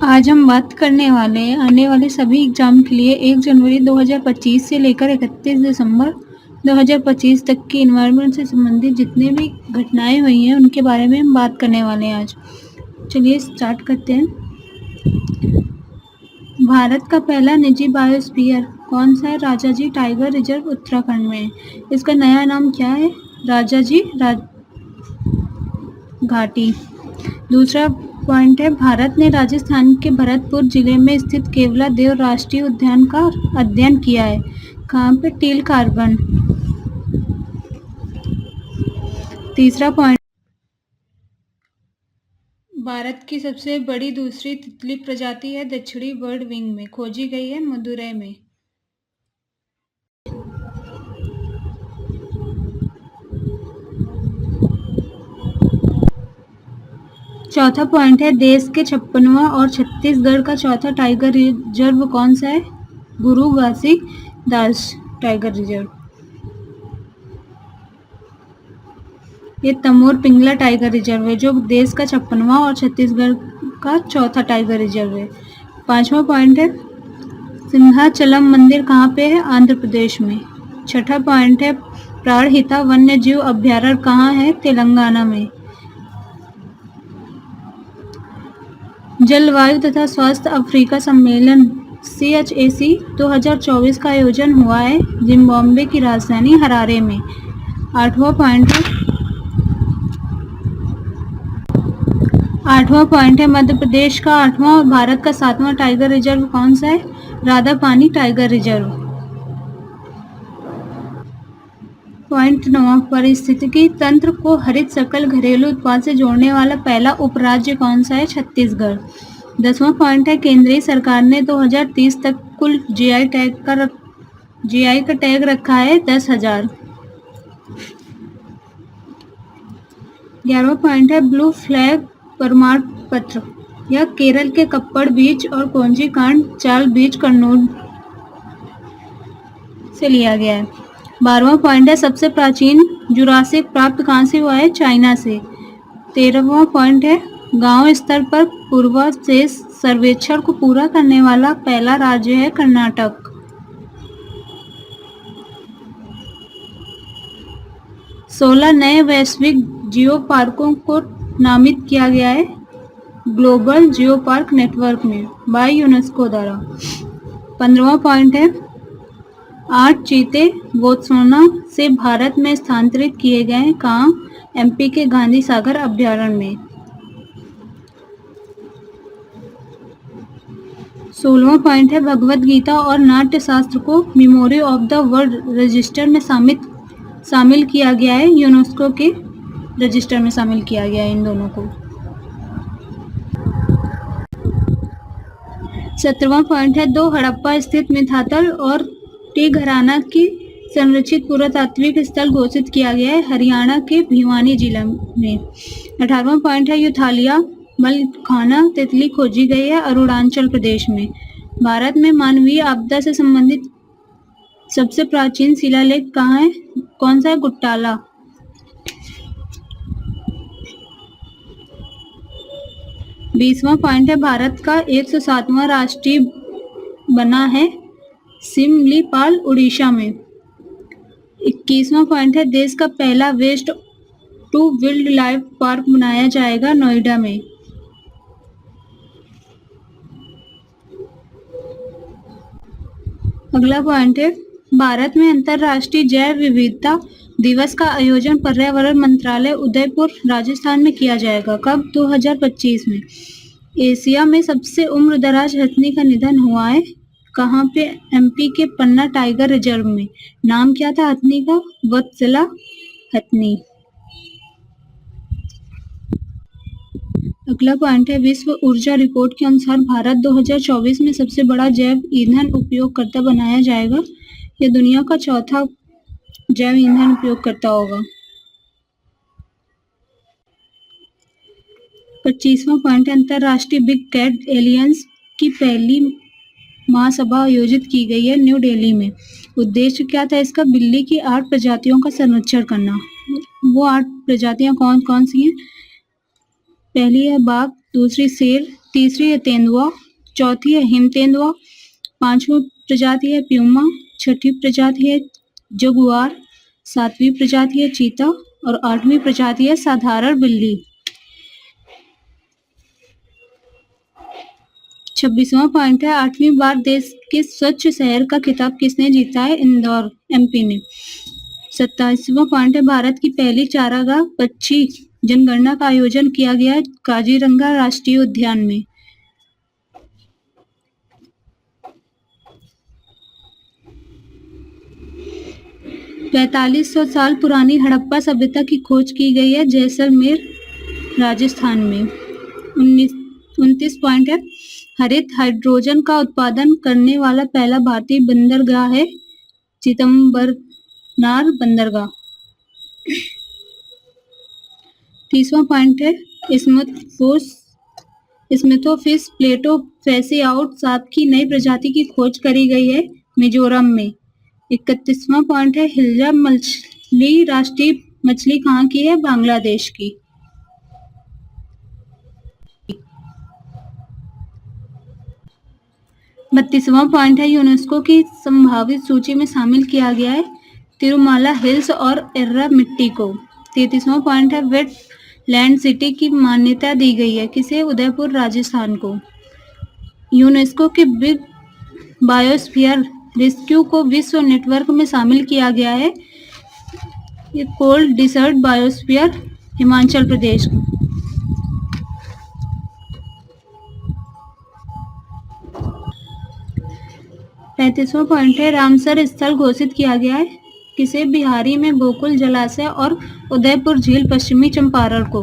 आज हम बात करने वाले हैं आने वाले सभी एग्जाम के लिए 1 जनवरी 2025 से लेकर 31 दिसंबर 2025 तक की इन्वायरमेंट से संबंधित जितने भी घटनाएं हुई हैं उनके बारे में हम बात करने वाले हैं आज। चलिए स्टार्ट करते हैं। भारत का पहला निजी बायोस्फीयर कौन सा है? राजाजी टाइगर रिजर्व उत्तराखंड में है। इसका नया नाम क्या है? राजाजी घाटी। दूसरा पॉइंट है, भारत ने राजस्थान के भरतपुर जिले में स्थित केवला देव राष्ट्रीय उद्यान का अध्ययन किया है। कहाँ पे? टील कार्बन। तीसरा पॉइंट, भारत की सबसे बड़ी दूसरी तितली प्रजाति है दक्षिणी बर्ड विंग में, खोजी गई है मदुरै में। चौथा पॉइंट है, देश के 56वां और छत्तीसगढ़ का चौथा टाइगर रिजर्व कौन सा है? गुरु घासीदास टाइगर रिजर्व। ये तमोर पिंगला टाइगर रिजर्व है जो देश का 56वां और छत्तीसगढ़ का चौथा टाइगर रिजर्व है। पांचवा पॉइंट है, सिंहाचलम मंदिर कहाँ पे है? आंध्र प्रदेश में। छठा पॉइंट है, प्राणहिता वन्य जीव अभ्यारण्य कहाँ है? तेलंगाना में। जलवायु तथा स्वास्थ्य अफ्रीका सम्मेलन CHAC 2024 का आयोजन हुआ है जिम्बाब्वे की राजधानी हरारे में। आठवां पॉइंट है, मध्य प्रदेश का 8वां और भारत का 7वां टाइगर रिजर्व कौन सा है? राधापानी टाइगर रिजर्व। पॉइंट 9, पारिस्थितिकी तंत्र को हरित सकल घरेलू उत्पाद से जोड़ने वाला पहला उपराज्य कौन सा है? छत्तीसगढ़। 10वां पॉइंट है, केंद्रीय सरकार ने 2030 तक कुल GI का टैग रखा है 10,000। 11वां पॉइंट है, ब्लू फ्लैग प्रमाण पत्र। यह केरल के कप्पड़ बीच और कोंजीकांड चाल बीच कन्नौज से लिया गया है। 12वां पॉइंट है, सबसे प्राचीन जुरासिक प्राप्त कहाँ से हुआ है? चाइना से। 13वां पॉइंट है, गांव स्तर पर पूर्वावशेष सर्वेक्षण को पूरा करने वाला पहला राज्य है कर्नाटक। 16 नए वैश्विक जियो पार्कों को नामित किया गया है ग्लोबल जियो पार्क नेटवर्क में बाय यूनेस्को द्वारा। 15वां पॉइंट है, 8 चीते बोत्सवाना से भारत में स्थानांतरित किए गए हैं। कहाँ? MP के गांधी सागर अभ्यारण्य में। 16वां पॉइंट है, भगवद गीता और नाट्य शास्त्र को memory of the world register में शामिल किया गया है। यूनेस्को के रजिस्टर में शामिल किया गया है इन दोनों को। 17वां पॉइंट है, 2 हड़प्पा स्थित मिथातल और टी घराना की संरक्षित पुरातात्विक स्थल घोषित किया गया है हरियाणा के भिवानी जिला में। 18वां पॉइंट है, यूथालिया मलखाना तितली खोजी गई है अरुणाचल प्रदेश में। भारत में मानवीय आपदा से संबंधित सबसे प्राचीन शिलालेख कहाँ है? कौन सा है? गुट्टाला। 20वां पॉइंट है, भारत का 107वां राष्ट्रीय बना है सिमलीपाल उड़ीसा में। 21वां पॉइंट है, देश का पहला waste to wildlife park बनाया जाएगा नोएडा में। अगला पॉइंट है, भारत में अंतर्राष्ट्रीय जैव विविधता दिवस का आयोजन पर्यावरण मंत्रालय उदयपुर राजस्थान में किया जाएगा। कब? 2025 में। एशिया में सबसे उम्रदराज हथनी का निधन हुआ है। कहाँ पे? MP के पन्ना टाइगर रिजर्व में। नाम क्या था हथनी का? वत्सला हथनी। अगला पॉइंट है, विश्व ऊर्जा रिपोर्ट के अनुसार भारत 2024 में सबसे बड़ा जैव ईंधन उपयोगकर्ता बनाया जाएगा। यह दुनिया का चौथा जैव ईंधन उपयोगकर्ता होगा। 25वां पॉइंट है, अंतर्राष्ट्रीय बिग कैट एलियंस की पहली महासभा आयोजित की गई है न्यू दिल्ली में। उद्देश्य क्या था इसका? बिल्ली की 8 प्रजातियों का संरक्षण करना। वो 8 प्रजातियां कौन कौन सी हैं? पहली है बाघ, दूसरी शेर, तीसरी है तेंदुआ, चौथी है हिम तेंदुआ, पांचवी प्रजाति है प्यूमा, छठी प्रजाति है जगुआर, सातवीं प्रजाति है चीता और आठवीं प्रजाति है साधारण बिल्ली। 26वां पॉइंट है, 8वीं बार देश के स्वच्छ शहर का खिताब किसने जीता है? इंदौर, एमपी ने। 27वां पॉइंट है, भारत की पहली चारागाह पक्षी जनगणना का आयोजन किया गया है काजीरंगा राष्ट्रीय उद्यान में। पैंतालीस सौ साल पुरानी हड़प्पा सभ्यता की खोज की गई है जैसलमेर, राजस्थान में। 29 पॉइंट है, हरित हाइड्रोजन का उत्पादन करने वाला पहला भारतीय बंदरगाह है चिदम्बरनार बंदरगाह। 30वां पॉइंट है, स्मिथोफिश प्लेटो फैसिआउट सांप की नई प्रजाति की खोज करी गई है मिजोरम में। 31वां पॉइंट है, हिल्जा मछली राष्ट्रीय मछली कहाँ की है? बांग्लादेश की। 32वां पॉइंट है, यूनेस्को की संभावित सूची में शामिल किया गया है तिरुमाला हिल्स और एर्रा मिट्टी को। 33वां पॉइंट है, वेट लैंड सिटी की मान्यता दी गई है किसे? उदयपुर, राजस्थान को। यूनेस्को के बिग बायोस्फीयर रेस्क्यू को विश्व नेटवर्क में शामिल किया गया है ये cold dessert biosphere Himachal Pradesh को। पैंतीसवां पॉइंट है, रामसर स्थल घोषित किया गया है किसे? बिहारी में गोकुल जलाशय और उदयपुर झील पश्चिमी चंपारण को।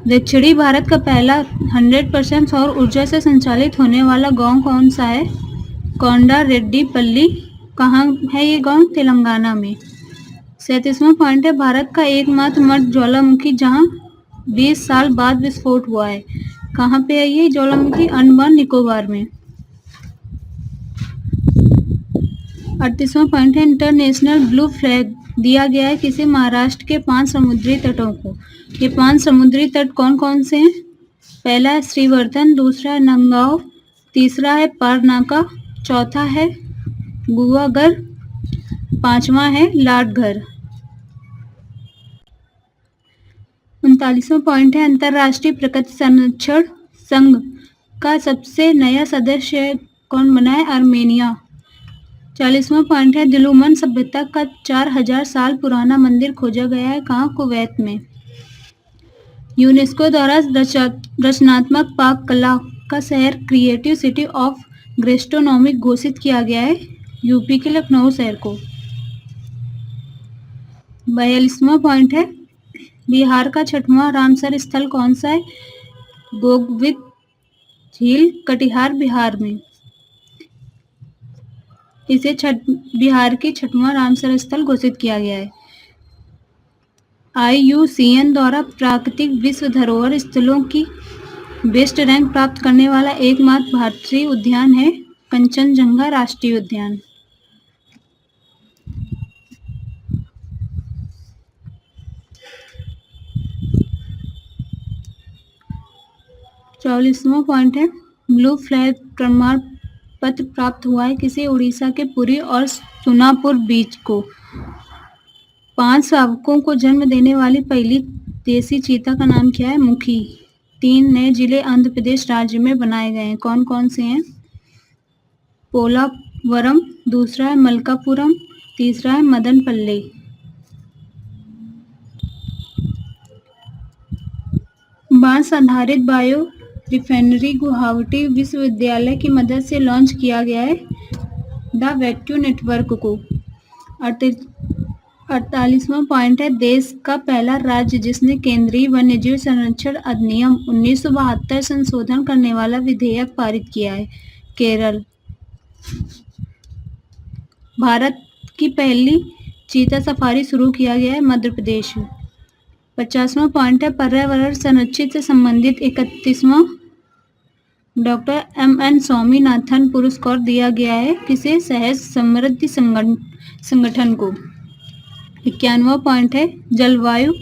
दक्षिणी भारत का पहला 100% सौर ऊर्जा से संचालित होने वाला गांव कौन सा है? कोंडा रेड्डी पल्ली। कहाँ है ये गांव? तेलंगाना में। 37वां पॉइंट है, भारत का एकमात्र मर्द ज्वालामुखी जहां 20 साल बाद विस्फोट हुआ है। कहाँ पे है ये ज्वालामुखी? अंडमान निकोबार में। 38वां पॉइंट है, इंटरनेशनल ब्लू फ्लैग दिया गया है किसे? महाराष्ट्र के 5 समुद्री तटों को। ये 5 समुद्री तट कौन कौन से हैं? पहला है श्रीवर्धन, दूसरा है नंगांव, तीसरा है पारनाका, चौथा है गुवागर, पांचवा है लाडघर। 39वां पॉइंट है, अंतरराष्ट्रीय प्रकृति संरक्षण संघ का सबसे नया सदस्य कौन बना है? आर्मेनिया। 40वां पॉइंट है, दिलुमन सभ्यता का 4000 साल पुराना मंदिर खोजा गया है कहाँ? कुवैत में। यूनेस्को द्वारा रचनात्मक पाक कला का शहर क्रिएटिव सिटी ऑफ गैस्ट्रोनॉमी घोषित किया गया है यूपी के लखनऊ शहर को। 42वां पॉइंट है, बिहार का 6वां रामसर स्थल कौन सा है? गोगविद झील, कटिहार, बिहार में। इसे बिहार की 6वां रामसर स्थल घोषित किया गया है। IUCN द्वारा प्राकृतिक विश्व धरोहर स्थलों की बेस्ट रैंक प्राप्त करने वाला एकमात्र भारतीय उद्यान है कंचनजंगा राष्ट्रीय उद्यान। चौलीसवां पॉइंट है, ब्लू फ्लैग प्रमाण पत्र प्राप्त हुआ है किसे? उड़ीसा के पुरी और सुनापुर बीच को। 5 शावकों को जन्म देने वाली पहली देसी चीता का नाम क्या है? मुखी। 3 नए जिले आंध्र प्रदेश राज्य में बनाए गए हैं। कौन कौन से हैं? पोलावरम, दूसरा है मलकापुरम, तीसरा है मदनपल्ली। बांस आधारित बायो रिफाइनरी गुवाहाटी विश्वविद्यालय की मदद से लॉन्च किया गया है द वैक्यू नेटवर्क को। 48वां पॉइंट है, देश का पहला राज्य जिसने केंद्रीय वन्यजीव संरक्षण अधिनियम 1972 संशोधन करने वाला विधेयक पारित किया है केरल। भारत की पहली चीता सफारी शुरू किया गया है मध्य प्रदेश में। 50वां पॉइंट है, पर्यावरण संरक्षण से संबंधित 31वां डॉक्टर MN स्वामीनाथन पुरस्कार दिया गया है किसे? सहज समृद्धि संगठन को। 51वां पॉइंट है, जलवायु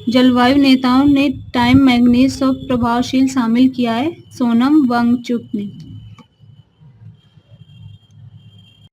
जलवायु नेताओं ने टाइम मैगजीन से प्रभावशील शामिल किया है? सोनम वांगचुक ने।